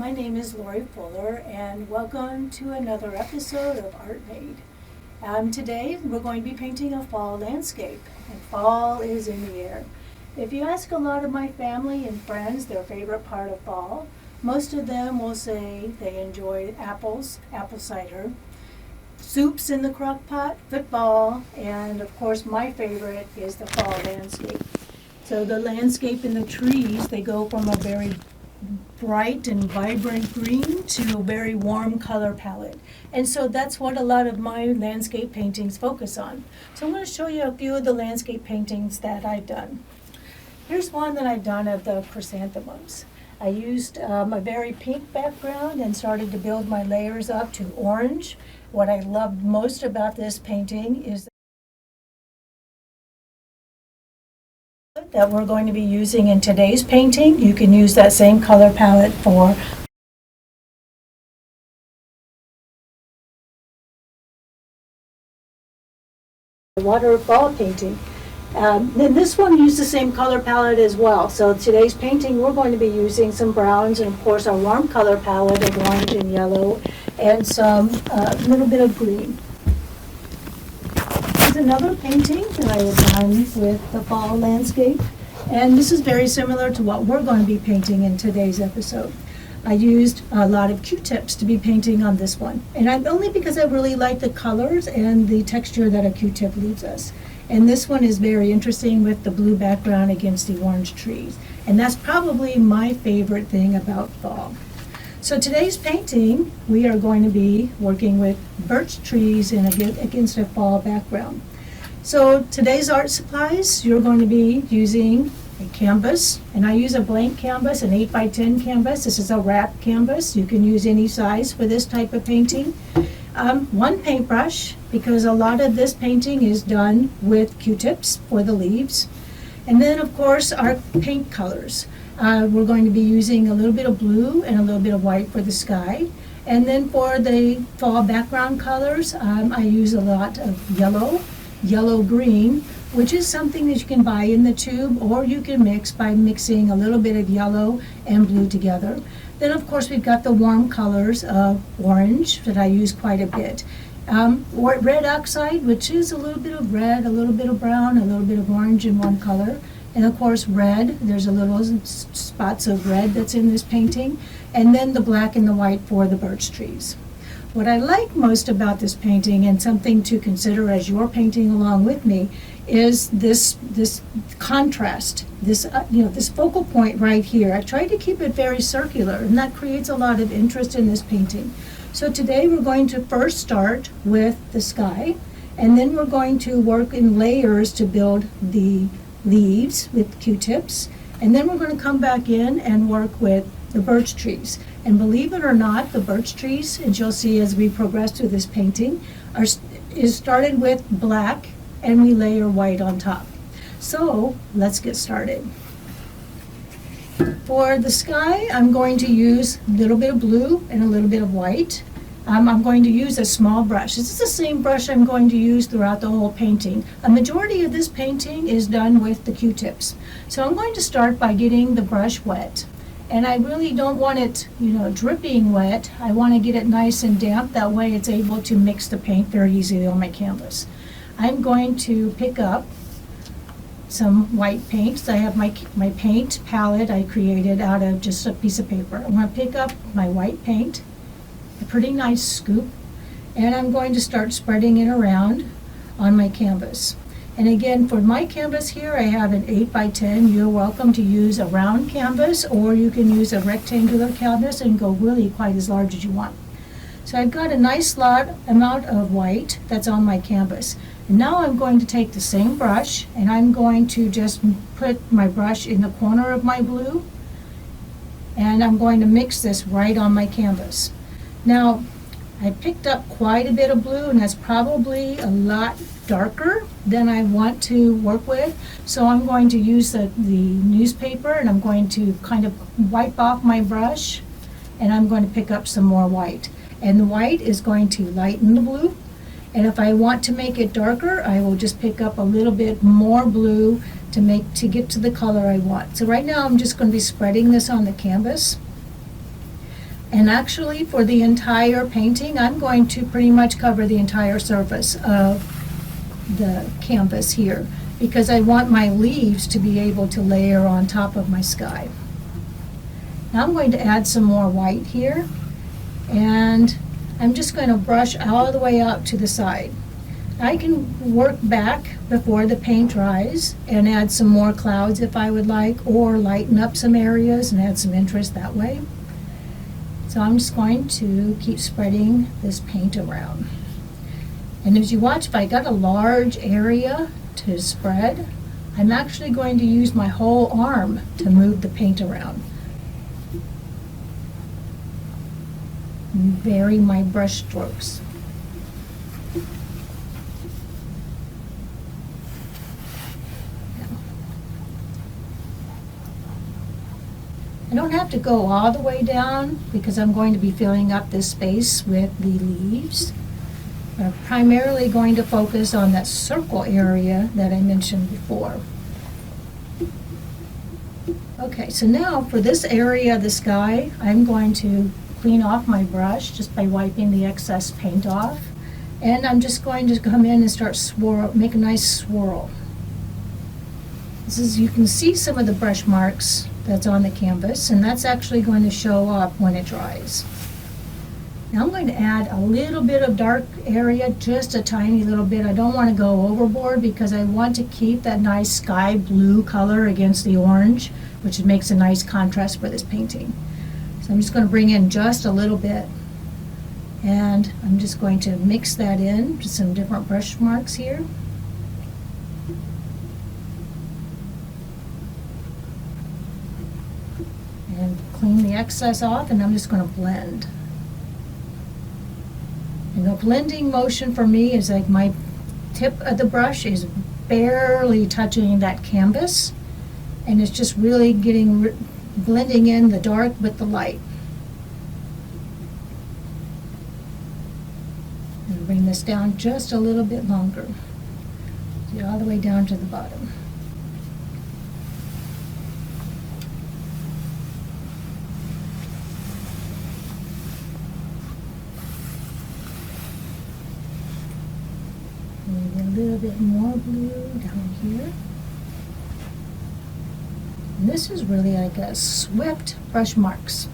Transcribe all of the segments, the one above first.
My name is Lorie Fuller, and welcome to another episode of ARTMade. Today we're going to be painting a fall landscape, and fall is in the air. If you ask a lot of my family and friends their favorite part of fall, most of them will say they enjoy apples, apple cider, soups in the crock pot, football, and of course my favorite is the fall landscape. So the landscape and the trees, they go from a very bright and vibrant green to a very warm color palette. And so that's what a lot of my landscape paintings focus on. So I'm going to show you a few of the landscape paintings that I've done. Here's one that I've done of the chrysanthemums. I used a very pink background and started to build my layers up to orange. What I loved most about this painting is that we're going to be using in today's painting. You can use that same color palette for waterfall painting. Then this one used the same color palette as well. So today's painting we're going to be using some browns and of course our warm color palette of orange and yellow and some little bit of green. Another painting that I have done with the fall landscape, and this is very similar to what we're going to be painting in today's episode. I used a lot of Q-tips to be painting on this one, and only because I really like the colors and the texture that a Q-tip leaves us. And this one is very interesting with the blue background against the orange trees, and that's probably my favorite thing about fall. So today's painting, we are going to be working with birch trees and against a fall background. So today's art supplies, you're going to be using a canvas, and I use a blank canvas, an 8x10 canvas. This is a wrap canvas. You can use any size for this type of painting. One paintbrush, because a lot of this painting is done with Q-tips for the leaves. And then, of course, our paint colors. We're going to be using a little bit of blue and a little bit of white for the sky. And then for the fall background colors, I use a lot of yellow-green, which is something that you can buy in the tube or you can mix by mixing a little bit of yellow and blue together. Then, of course, we've got the warm colors of orange that I use quite a bit. Red oxide, which is a little bit of red, a little bit of brown, a little bit of orange in one color. And of course red, there's a little spots of red that's in this painting. And then the black and the white for the birch trees. What I like most about this painting, and something to consider as you're painting along with me, is this contrast, this focal point right here. I tried to keep it very circular, and that creates a lot of interest in this painting. So today we're going to first start with the sky, and then we're going to work in layers to build the leaves with Q-tips, and then we're going to come back in and work with the birch trees. And believe it or not, the birch trees, as you'll see as we progress through this painting, is started with black and we layer white on top. So let's get started. For the sky, I'm going to use a little bit of blue and a little bit of white. I'm going to use a small brush. This is the same brush I'm going to use throughout the whole painting. A majority of this painting is done with the Q-tips. So I'm going to start by getting the brush wet. And I really don't want it, dripping wet. I want to get it nice and damp. That way it's able to mix the paint very easily on my canvas. I'm going to pick up some white paints. I have my paint palette I created out of just a piece of paper. I'm going to pick up my white paint, a pretty nice scoop, and I'm going to start spreading it around on my canvas. And again, for my canvas here, I have an 8x10. You're welcome to use a round canvas, or you can use a rectangular canvas and go really quite as large as you want. So I've got a nice amount of white that's on my canvas. And now I'm going to take the same brush, and I'm going to just put my brush in the corner of my blue, and I'm going to mix this right on my canvas. Now, I picked up quite a bit of blue, and that's probably a lot darker than I want to work with. So I'm going to use the newspaper, and I'm going to kind of wipe off my brush, and I'm going to pick up some more white. And the white is going to lighten the blue. And if I want to make it darker, I will just pick up a little bit more blue to get to the color I want. So right now I'm just going to be spreading this on the canvas. And actually, for the entire painting, I'm going to pretty much cover the entire surface of the canvas here, because I want my leaves to be able to layer on top of my sky. Now I'm going to add some more white here, and I'm just going to brush all the way out to the side. I can work back before the paint dries and add some more clouds if I would like, or lighten up some areas and add some interest that way. So I'm just going to keep spreading this paint around. And as you watch, if I got a large area to spread, I'm actually going to use my whole arm to move the paint around. And vary my brush strokes. I don't have to go all the way down because I'm going to be filling up this space with the leaves. I'm primarily going to focus on that circle area that I mentioned before. Okay, so now for this area of the sky, I'm going to clean off my brush just by wiping the excess paint off. And I'm just going to come in and start make a nice swirl. This is, you can see some of the brush marks that's on the canvas, and that's actually going to show up when it dries. Now I'm going to add a little bit of dark area, just a tiny little bit. I don't want to go overboard because I want to keep that nice sky blue color against the orange, which makes a nice contrast for this painting. So I'm just going to bring in just a little bit, and I'm just going to mix that in to some different brush marks here. And clean the excess off, and I'm just going to blend. And the blending motion for me is like my tip of the brush is barely touching that canvas, and it's just really blending in the dark with the light. And bring this down just a little bit longer, get all the way down to the bottom. Maybe a little bit more blue down here. And this is really like a swift brush marks.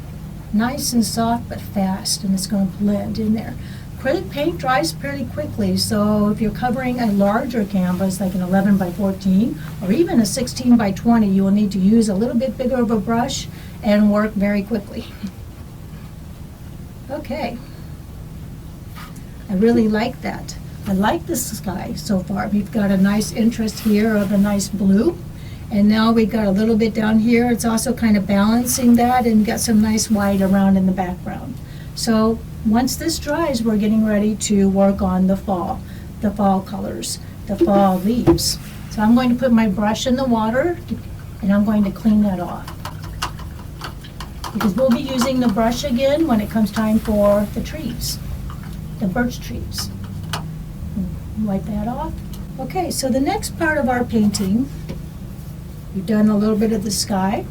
Nice and soft but fast, and it's going to blend in there. Acrylic paint dries pretty quickly, so if you're covering a larger canvas like an 11 by 14 or even a 16 by 20, you will need to use a little bit bigger of a brush and work very quickly. Okay. I really like that. I like this sky so far. We've got a nice interest here of a nice blue, and now we've got a little bit down here. It's also kind of balancing that and got some nice white around in the background. So once this dries, we're getting ready to work on the fall colors, the fall leaves. So I'm going to put my brush in the water, and I'm going to clean that off, because we'll be using the brush again when it comes time for the trees, the birch trees. Wipe that off. Okay, so the next part of our painting, we've done a little bit of the sky,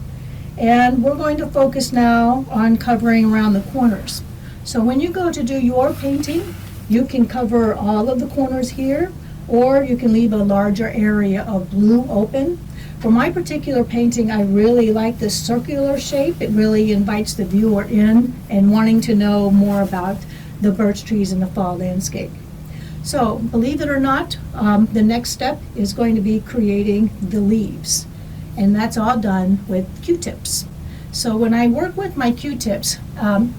and we're going to focus now on covering around the corners. So when you go to do your painting, you can cover all of the corners here, or you can leave a larger area of blue open. For my particular painting, I really like this circular shape. It really invites the viewer in and wanting to know more about the birch trees in the fall landscape. So, believe it or not, the next step is going to be creating the leaves. And that's all done with Q-tips. So when I work with my Q-tips,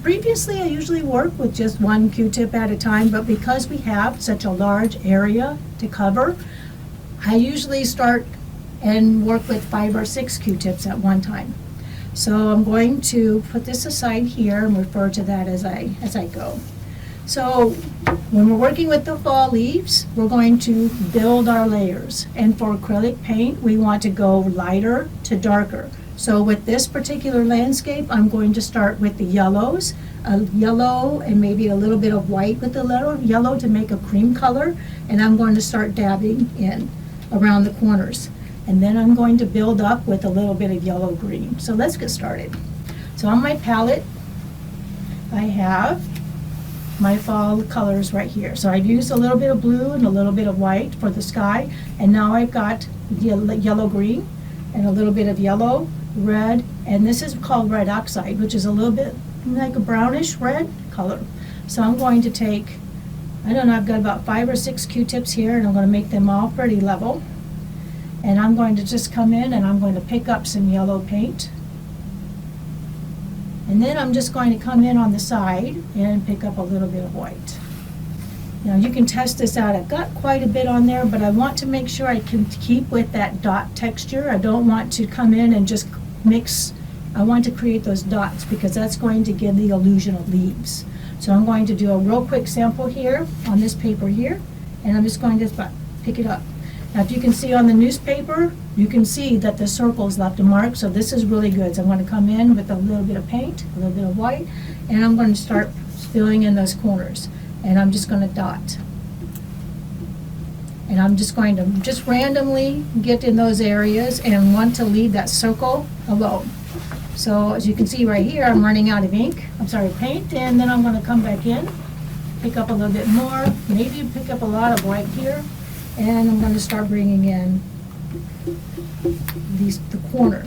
previously I usually work with just one Q-tip at a time, but because we have such a large area to cover, I usually start and work with 5 or 6 Q-tips at one time. So I'm going to put this aside here and refer to that as I go. So when we're working with the fall leaves, we're going to build our layers. And for acrylic paint, we want to go lighter to darker. So with this particular landscape, I'm going to start with the yellows, a yellow and maybe a little bit of white with the yellow to make a cream color. And I'm going to start dabbing in around the corners. And then I'm going to build up with a little bit of yellow green. So let's get started. So on my palette, I have my fall colors right here. So I've used a little bit of blue and a little bit of white for the sky, and now I've got yellow green and a little bit of yellow, red, and this is called red oxide, which is a little bit like a brownish red color. So I'm going to take, I don't know, I've got about 5 or 6 Q-tips here, and I'm going to make them all pretty level. And I'm going to just come in and I'm going to pick up some yellow paint. And then I'm just going to come in on the side and pick up a little bit of white. Now you can test this out. I've got quite a bit on there, but I want to make sure I can keep with that dot texture. I don't want to come in and just mix. I want to create those dots because that's going to give the illusion of leaves. So I'm going to do a real quick sample here on this paper here, and I'm just going to pick it up. Now if you can see on the newspaper, you can see that the circles left a mark, so this is really good. So I'm going to come in with a little bit of paint, a little bit of white, and I'm going to start filling in those corners. And I'm just going to dot. And I'm just going to just randomly get in those areas and want to leave that circle alone. So as you can see right here, I'm running out of paint, and then I'm going to come back in, pick up a little bit more, maybe pick up a lot of white here, and I'm going to start bringing in the corner.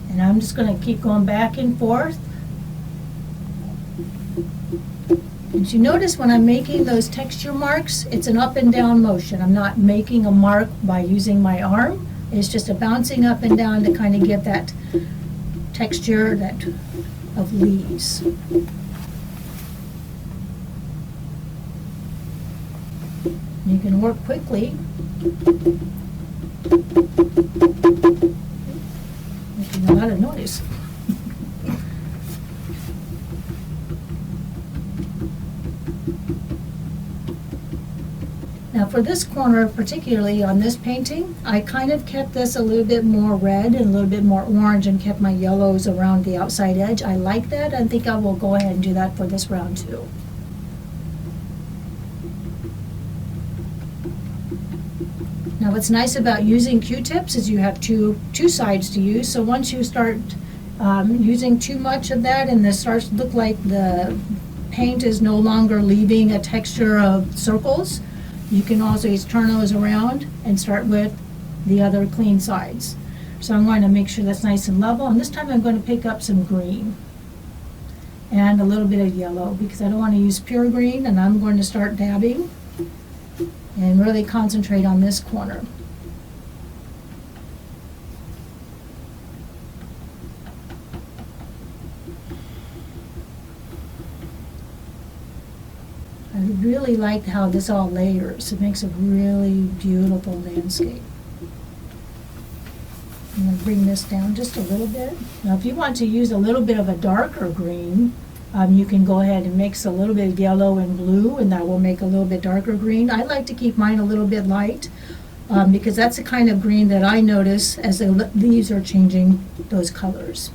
And I'm just going to keep going back and forth. And you notice when I'm making those texture marks, it's an up and down motion. I'm not making a mark by using my arm. It's just a bouncing up and down to kind of give that texture of leaves. You can work quickly. Making a lot of noise. Now for this corner, particularly on this painting, I kind of kept this a little bit more red and a little bit more orange and kept my yellows around the outside edge. I like that. I think I will go ahead and do that for this round too. Now what's nice about using Q-tips is you have two sides to use. So once you start using too much of that and this starts to look like the paint is no longer leaving a texture of circles, you can also just turn those around and start with the other clean sides. So I'm going to make sure that's nice and level, and this time I'm going to pick up some green and a little bit of yellow because I don't want to use pure green, and I'm going to start dabbing and really concentrate on this corner. I really like how this all layers. It makes a really beautiful landscape. I'm going to bring this down just a little bit. Now if you want to use a little bit of a darker green, you can go ahead and mix a little bit of yellow and blue, and that will make a little bit darker green. I like to keep mine a little bit light because that's the kind of green that I notice as the leaves are changing those colors.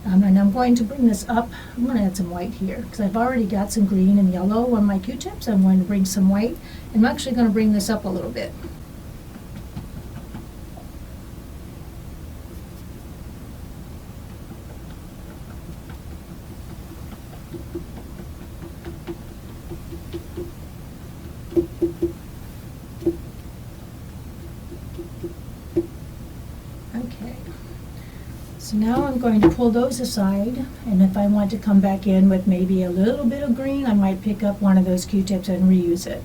And I'm going to bring this up. I'm going to add some white here because I've already got some green and yellow on my Q-tips. I'm going to bring some white. I'm actually going to bring this up a little bit. So now I'm going to pull those aside, and if I want to come back in with maybe a little bit of green, I might pick up one of those Q-tips and reuse it.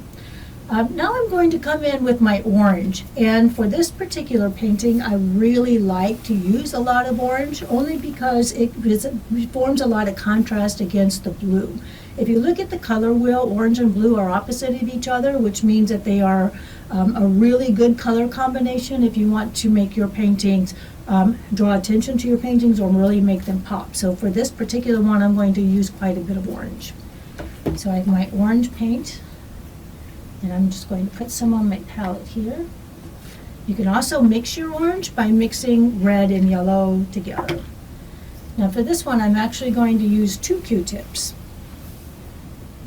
Now I'm going to come in with my orange, and for this particular painting I really like to use a lot of orange only because it forms a lot of contrast against the blue. If you look at the color wheel, orange and blue are opposite of each other, which means that they are a really good color combination if you want to make your paintings draw attention to your paintings or really make them pop. So for this particular one I'm going to use quite a bit of orange. So I have my orange paint, and I'm just going to put some on my palette here. You can also mix your orange by mixing red and yellow together. Now for this one I'm actually going to use 2 Q-tips.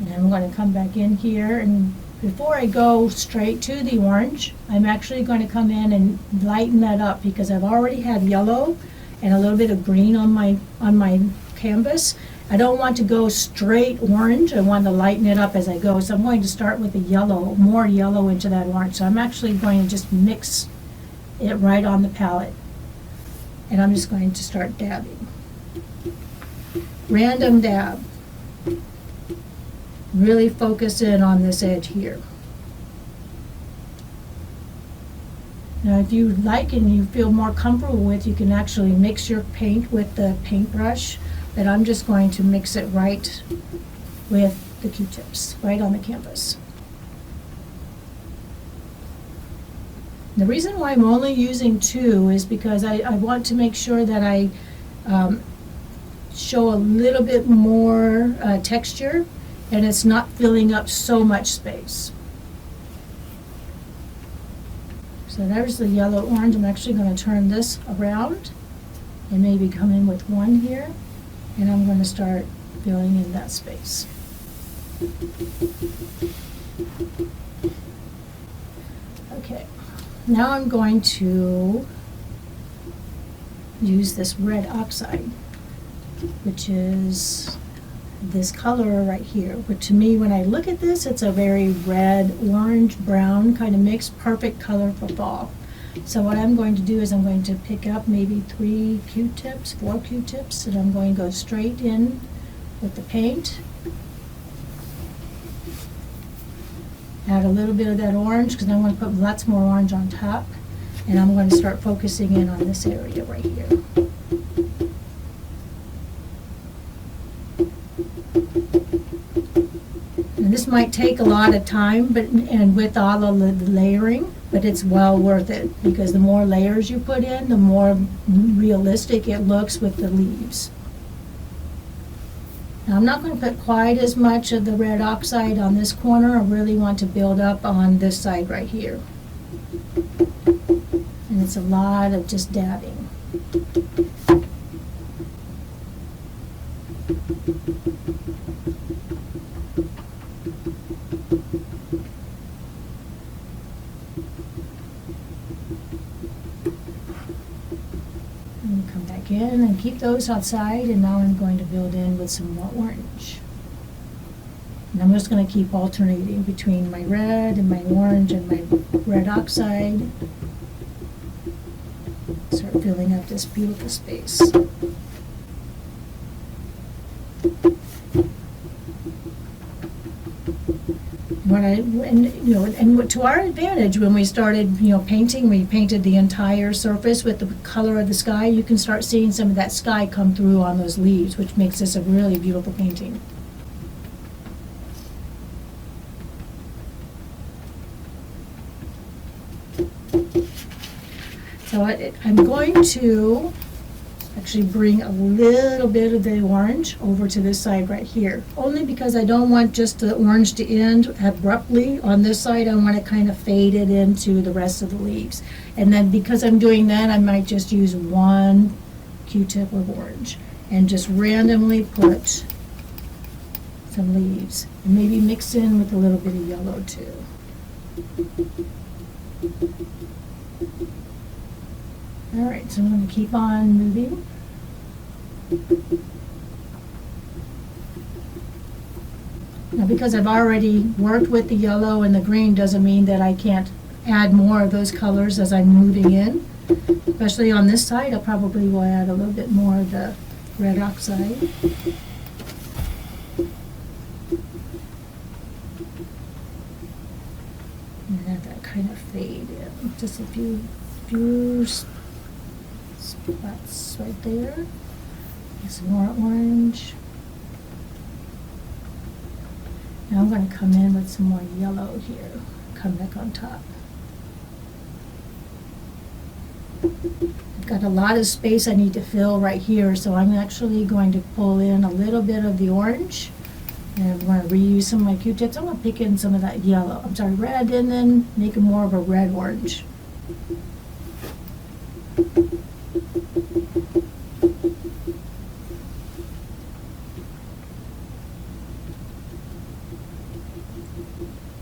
And I'm going to come back in here, and before I go straight to the orange, I'm actually going to come in and lighten that up because I've already had yellow and a little bit of green on my canvas. I don't want to go straight orange. I want to lighten it up as I go. So I'm going to start with the yellow, more yellow into that orange. So I'm actually going to just mix it right on the palette. And I'm just going to start dabbing. Random dab. Really focus in on this edge here. Now if you like and you feel more comfortable with, you can actually mix your paint with the paintbrush, but I'm just going to mix it right with the Q-tips, right on the canvas. The reason why I'm only using 2 is because I want to make sure that I show a little bit more texture, and it's not filling up so much space. So there's the yellow orange. I'm actually going to turn this around and maybe come in with 1 here, and I'm going to start filling in that space. Okay, now I'm going to use this red oxide, which is this color right here, which to me, when I look at this, it's a very red, orange, brown kind of mix, perfect color for fall. So what I'm going to do is I'm going to pick up maybe 3 Q-tips, 4 Q-tips, and I'm going to go straight in with the paint. Add a little bit of that orange, because I want to put lots more orange on top, and I'm going to start focusing in on this area right here. And this might take a lot of time, and with all of the layering, but it's well worth it, because the more layers you put in, the more realistic it looks with the leaves. Now I'm not going to put quite as much of the red oxide on this corner. I really want to build up on this side right here. And it's a lot of just dabbing. And come back in and keep those outside, and now I'm going to build in with some more orange. And I'm just going to keep alternating between my red and my orange and my red oxide. Start filling up this beautiful space. And to our advantage, when we started, painting, we painted the entire surface with the color of the sky. You can start seeing some of that sky come through on those leaves, which makes this a really beautiful painting. So I'm going to actually bring a little bit of the orange over to this side right here, only because I don't want just the orange to end abruptly on this side. I want to kind of fade it into the rest of the leaves. And then because I'm doing that, I might just use 1 Q-tip of orange and just randomly put some leaves, and maybe mix in with a little bit of yellow too. All right, so I'm going to keep on moving. Now, because I've already worked with the yellow and the green, doesn't mean that I can't add more of those colors as I'm moving in. Especially on this side, I probably will add a little bit more of the red oxide. And have that kind of fade in. Just a few spots right there. Some more orange. Now I'm going to come in with some more yellow here. Come back on top. I've got a lot of space I need to fill right here, so I'm actually going to pull in a little bit of the orange. And I'm going to reuse some of my Q-tips. I'm going to pick in some of that yellow. I'm sorry, red, and then make it more of a red-orange.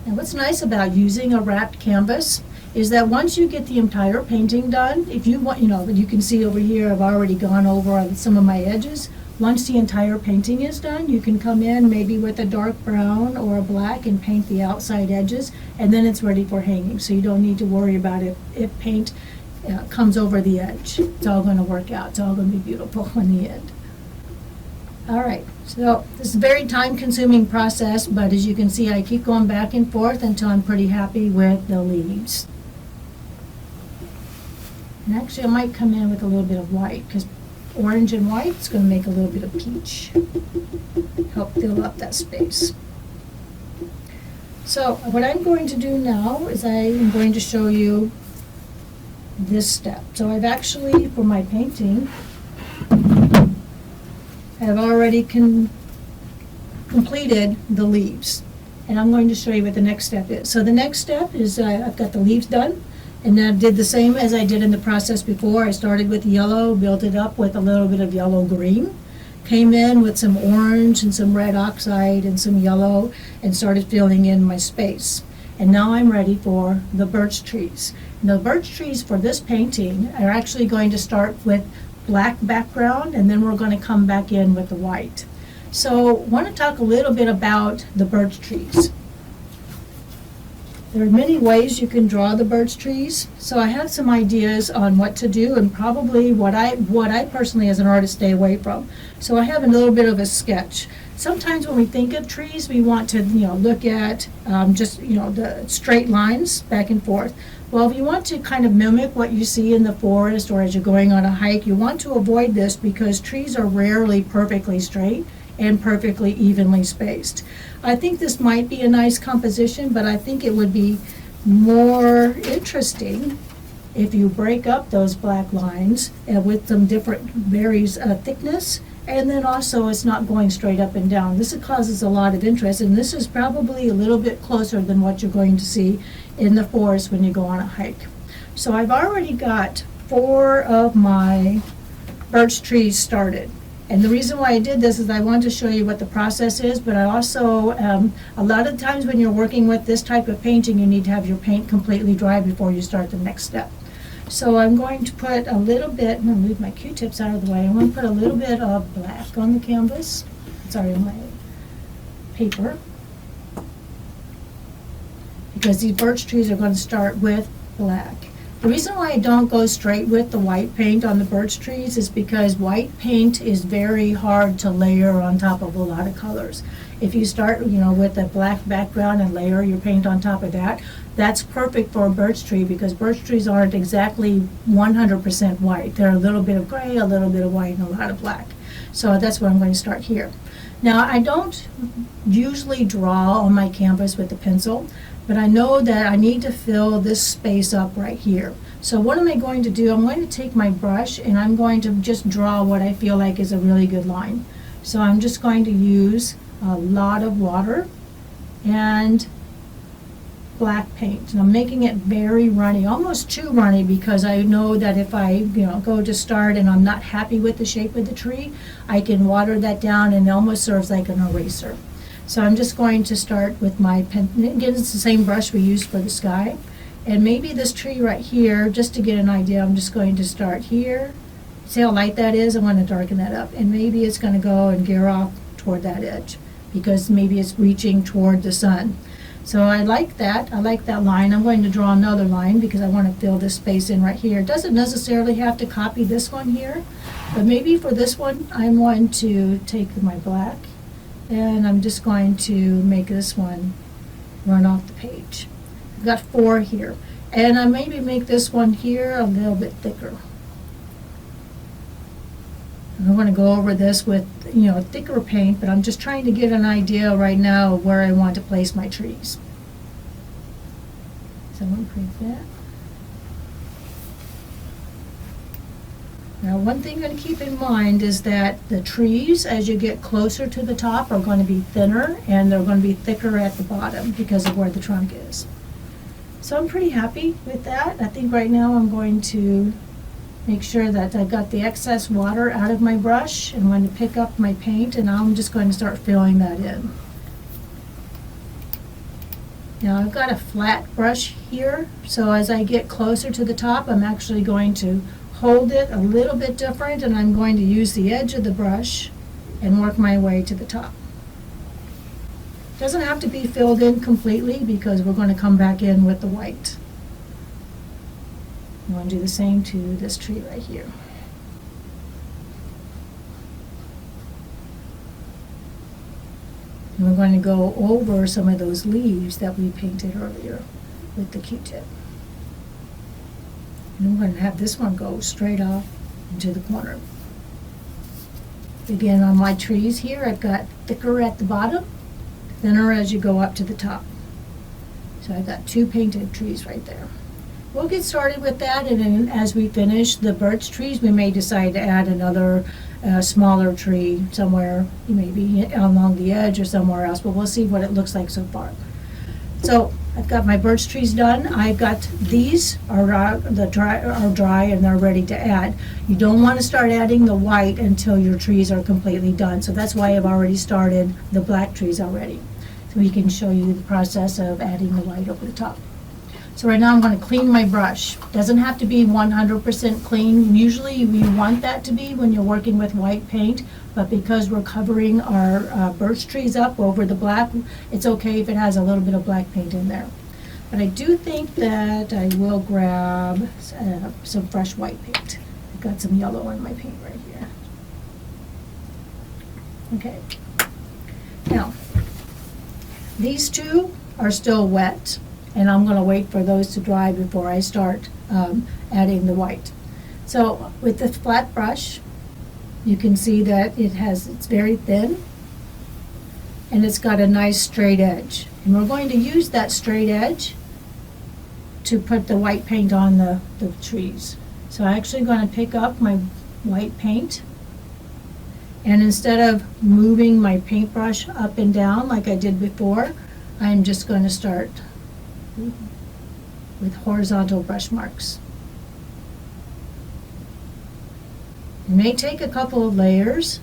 What's nice about using a wrapped canvas is that once you get the entire painting done, if you want, you can see over here, I've already gone over on some of my edges. Once the entire painting is done, you can come in maybe with a dark brown or a black and paint the outside edges, and then it's ready for hanging. So you don't need to worry about it if paint comes over the edge. It's all going to work out. It's all going to be beautiful in the end. All right, so this is a very time-consuming process, but as you can see, I keep going back and forth until I'm pretty happy with the leaves. And actually, I might come in with a little bit of white, because orange and white is going to make a little bit of peach. Help fill up that space. So what I'm going to do now is I am going to show you this step. So I've actually, for my painting, I've already completed the leaves, and I'm going to show you what the next step is. So the next step is I've got the leaves done, and then I did the same as I did in the process before. I started with yellow, built it up with a little bit of yellow-green, came in with some orange and some red oxide and some yellow, and started filling in my space. And now I'm ready for the birch trees. And the birch trees for this painting are actually going to start with black background, and then we're going to come back in with the white. So I want to talk a little bit about the birch trees. There are many ways you can draw the birch trees. So I have some ideas on what to do, and probably what I personally as an artist stay away from. So I have a little bit of a sketch. Sometimes when we think of trees, we want to look at just the straight lines back and forth. Well, if you want to kind of mimic what you see in the forest or as you're going on a hike, you want to avoid this because trees are rarely perfectly straight and perfectly evenly spaced. I think this might be a nice composition, but I think it would be more interesting if you break up those black lines with some different varies thickness, and then also it's not going straight up and down. This causes a lot of interest, and this is probably a little bit closer than what you're going to see in the forest when you go on a hike. So I've already got 4 of my birch trees started. And the reason why I did this is I wanted to show you what the process is, but I also, a lot of times when you're working with this type of painting, you need to have your paint completely dry before you start the next step. So I'm going to put a little bit, I'm going to move my Q-tips out of the way, I'm going to put a little bit of black on the canvas, on my paper, because these birch trees are going to start with black. The reason why I don't go straight with the white paint on the birch trees is because white paint is very hard to layer on top of a lot of colors. If you start, with a black background and layer your paint on top of that, that's perfect for a birch tree because birch trees aren't exactly 100% white. They're a little bit of gray, a little bit of white, and a lot of black. So that's where I'm going to start here. Now, I don't usually draw on my canvas with the pencil, but I know that I need to fill this space up right here. So what am I going to do? I'm going to take my brush and I'm going to just draw what I feel like is a really good line. So I'm just going to use a lot of water and black paint. And I'm making it very runny, almost too runny, because I know that if I go to start and I'm not happy with the shape of the tree, I can water that down and it almost serves like an eraser. So I'm just going to start with my pen. Again, it's the same brush we used for the sky. And maybe this tree right here, just to get an idea, I'm just going to start here. See how light that is? I want to darken that up. And maybe it's going to go and gear off toward that edge because maybe it's reaching toward the sun. So I like that. I like that line. I'm going to draw another line because I want to fill this space in right here. It doesn't necessarily have to copy this one here, but maybe for this one, I'm going to take my black and I'm just going to make this one run off the page. I've got 4 here. And I maybe make this one here a little bit thicker. I'm going to go over this with, thicker paint, but I'm just trying to get an idea right now of where I want to place my trees. So I'm going to print that. Now, one thing you're going to keep in mind is that the trees, as you get closer to the top, are going to be thinner, and they're going to be thicker at the bottom because of where the trunk is. So I'm pretty happy with that. I think right now I'm going to make sure that I've got the excess water out of my brush. I'm going to pick up my paint, and I'm just going to start filling that in. Now I've got a flat brush here, so as I get closer to the top, I'm actually going to hold it a little bit different, and I'm going to use the edge of the brush and work my way to the top. Doesn't have to be filled in completely because we're going to come back in with the white. I'm going to do the same to this tree right here. And we're going to go over some of those leaves that we painted earlier with the Q-tip. And I'm going to have this one go straight off into the corner. Again, on my trees here, I've got thicker at the bottom, thinner as you go up to the top. So I've got 2 painted trees right there. We'll get started with that, and then as we finish the birch trees, we may decide to add another smaller tree somewhere, maybe along the edge or somewhere else, but we'll see what it looks like so far. So I've got my birch trees done. I've got these are dry and they're ready to add. You don't want to start adding the white until your trees are completely done. So that's why I've already started the black trees already. So we can show you the process of adding the white over the top. So right now I'm going to clean my brush. Doesn't have to be 100% clean. Usually we want that to be when you're working with white paint, but because we're covering our birch trees up over the black, it's okay if it has a little bit of black paint in there. But I do think that I will grab some fresh white paint. I've got some yellow in my paint right here. Okay. Now, these 2 are still wet, and I'm going to wait for those to dry before I start adding the white. So with the flat brush, you can see that it's very thin, and it's got a nice straight edge. And we're going to use that straight edge to put the white paint on the trees. So I'm actually going to pick up my white paint, and instead of moving my paintbrush up and down like I did before, I'm just going to start with horizontal brush marks. It may take a couple of layers,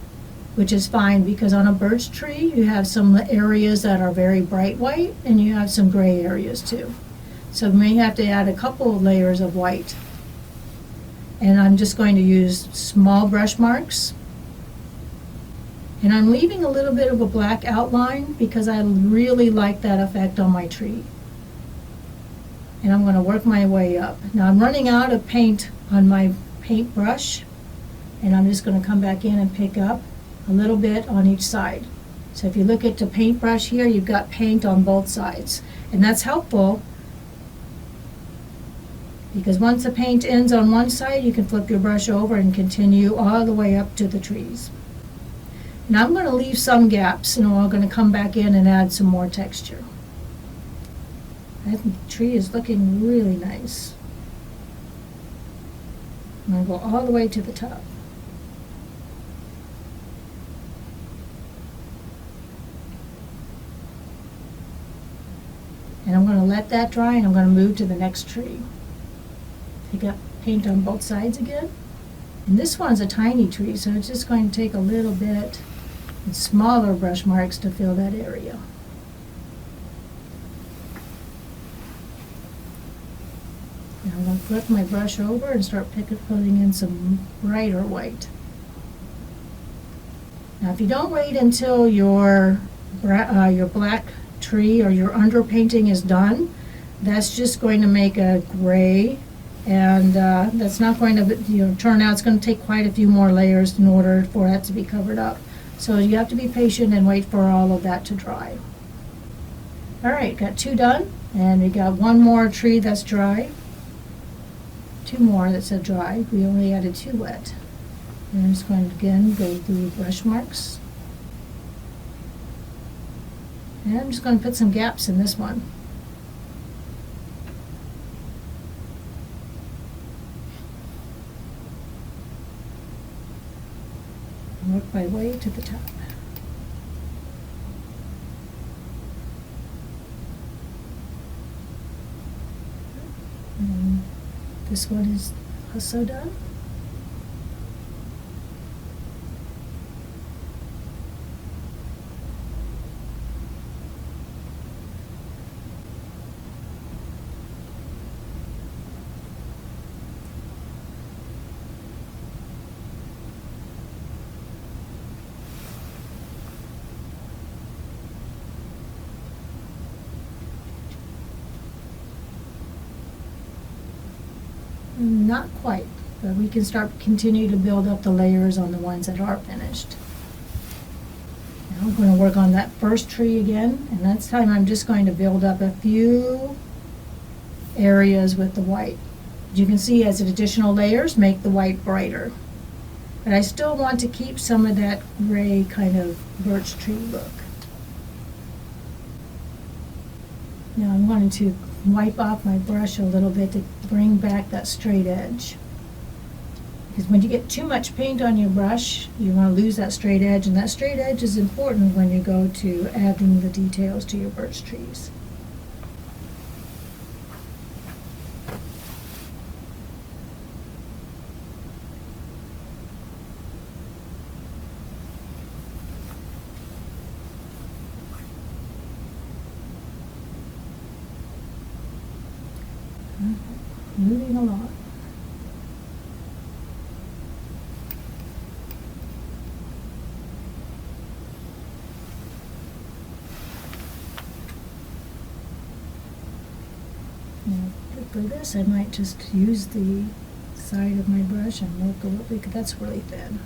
which is fine because on a birch tree you have some areas that are very bright white and you have some gray areas too. So you may have to add a couple of layers of white. And I'm just going to use small brush marks. And I'm leaving a little bit of a black outline because I really like that effect on my tree. And I'm going to work my way up. Now I'm running out of paint on my paintbrush, and I'm just going to come back in and pick up a little bit on each side. So if you look at the paintbrush here, you've got paint on both sides. And that's helpful because once the paint ends on one side, you can flip your brush over and continue all the way up to the trees. Now I'm going to leave some gaps, and I'm going to come back in and add some more texture. I think the tree is looking really nice. I'm going to go all the way to the top. And I'm going to let that dry, and I'm going to move to the next tree. Pick up paint on both sides again. And this one's a tiny tree, so it's just going to take a little bit and smaller brush marks to fill that area. Now I'm going to flip my brush over and start putting in some brighter white. Now if you don't wait until your black tree or your underpainting is done, that's just going to make a gray, and that's not going to turn out. It's going to take quite a few more layers in order for that to be covered up. So you have to be patient and wait for all of that to dry. All right, got 2 done, and we got 1 more tree that's dry. 2 more that's dry. We only added 2 wet. And I'm just going to again go through brush marks. And I'm just going to put some gaps in this one. And work my way to the top. And this one is also done. Not quite, but we can continue to build up the layers on the ones that are finished. Now I'm going to work on that first tree again, and this time I'm just going to build up a few areas with the white. As you can see, as additional layers make the white brighter. But I still want to keep some of that gray kind of birch tree look. Now I'm going to wipe off my brush a little bit to bring back that straight edge. Because when you get too much paint on your brush, you want to lose that straight edge, and that straight edge is important when you go to adding the details to your birch trees. Moving along. Now, for this, I might just use the side of my brush and work a little bit, because that's really thin.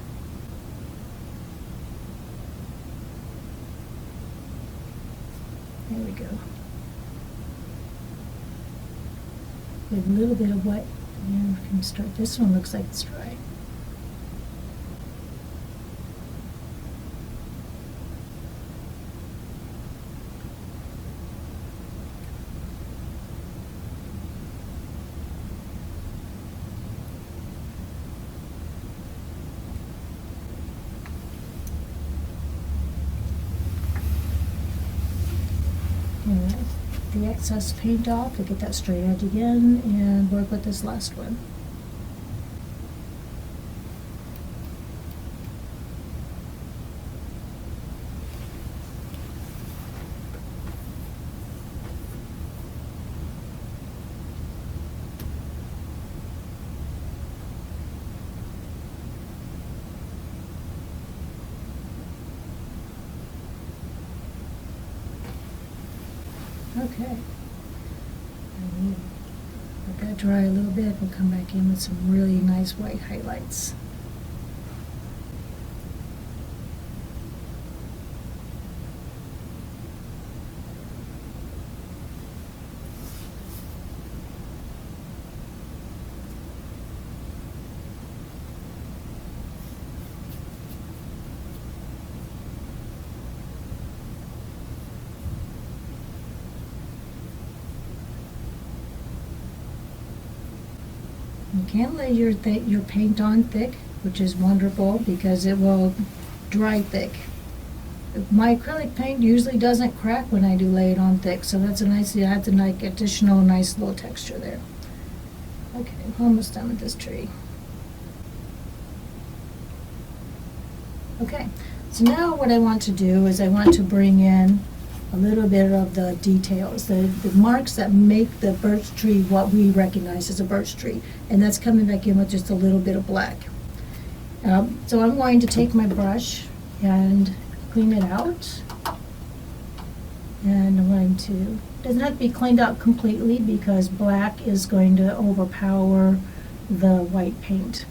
There we go. With a little bit of white, and we can start. This one looks like it's dry. Alright, the excess paint off to get that straight edge again, and work with this last one. Okay. And let that dry a little bit. We'll come back in with some really nice white highlights. You can lay your paint on thick, which is wonderful because it will dry thick. My acrylic paint usually doesn't crack when I do lay it on thick, so that's a nice, it adds a nice additional nice little texture there. Okay, almost done with this tree. Okay, so now what I want to do is I want to bring in a little bit of the details, the marks that make the birch tree what we recognize as a birch tree, and that's coming back in with just a little bit of black. So I'm going to take my brush and clean it out, and I'm going to, it doesn't have to be cleaned out completely because black is going to overpower the white paint.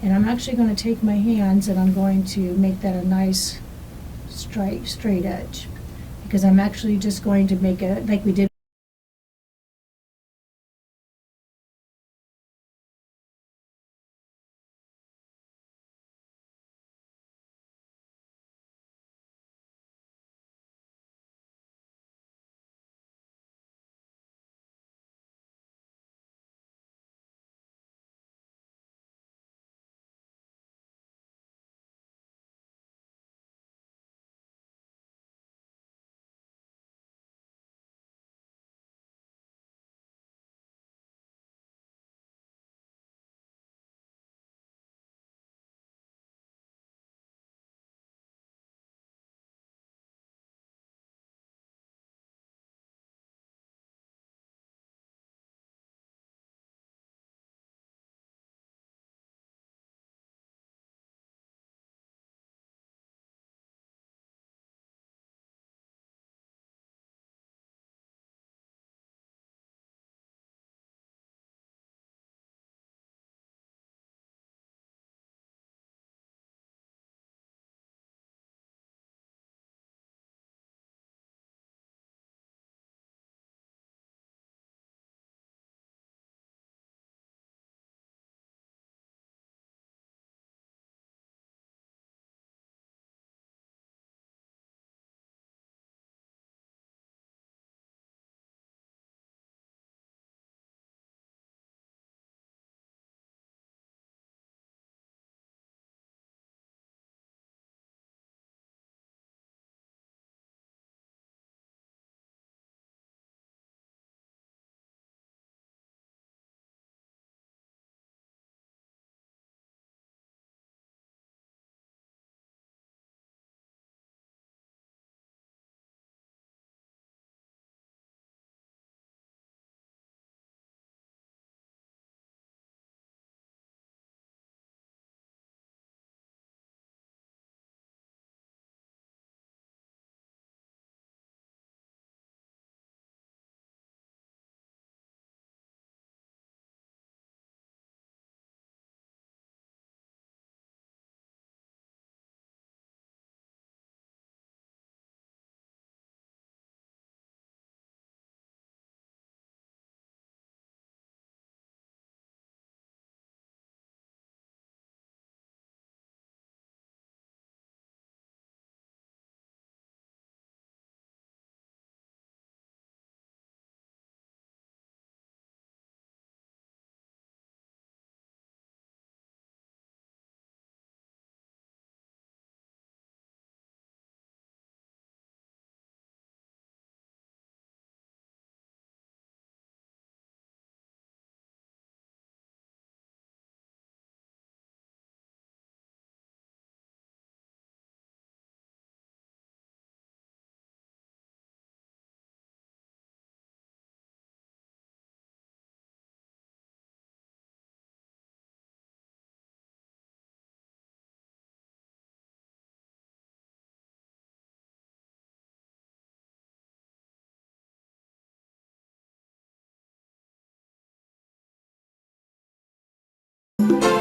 And I'm actually going to take my hands and I'm going to make that a nice straight edge, because I'm actually just going to make it like we did you.